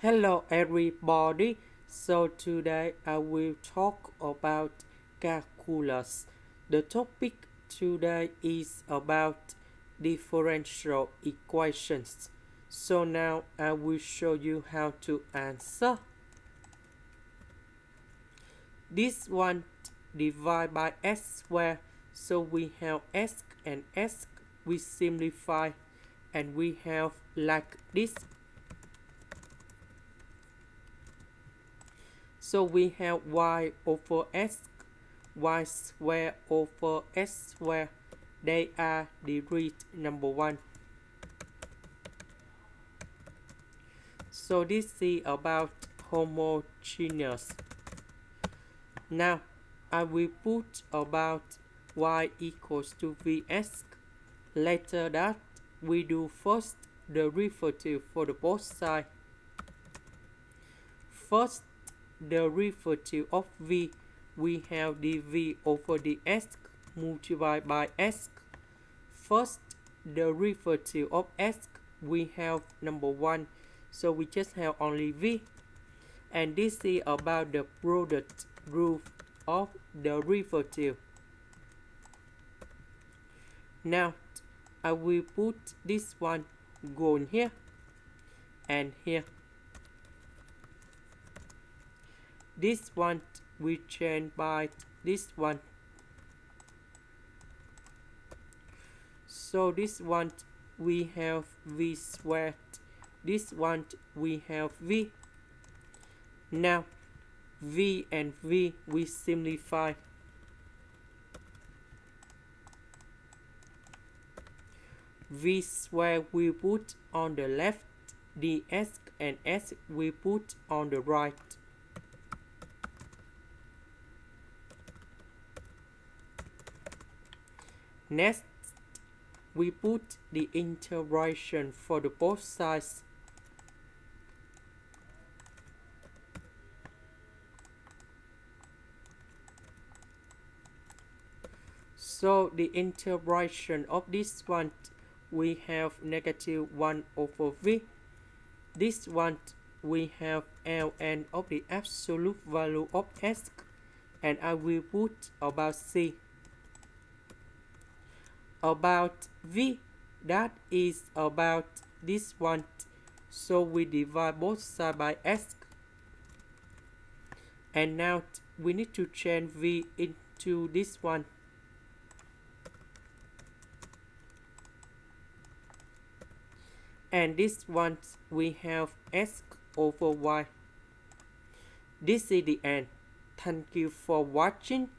Hello everybody. So today I will talk about calculus. The topic today is about differential equations. So now I will show you how to answer. This one divided by s squared. So we have s and s. We simplify and we have like this. So we have y over s, y squared over s squared. They are degree number 1. So this is about homogeneous. Now I will put about y equals to vs. Later that we do first the derivative for the both sides. First the derivative of v, we have dv over ds multiplied by s. First the derivative of s, we have number 1, so we just have only v. And this is about the product rule of the derivative. Now I will put this one going here and here. This one we change by this one. So this one we have v squared. This one we have v. Now v and v we simplify. V squared we put on the left, ds and s we put on the right. Next, we put the integration for the both sides. So the integration of this one, we have negative 1 over v. This one we have ln of the absolute value of s, and I will put about c. About v, that is about this one, so we divide both sides by s. And now we need to change v into this one. And this one we have s over y. This is the end. Thank you for watching.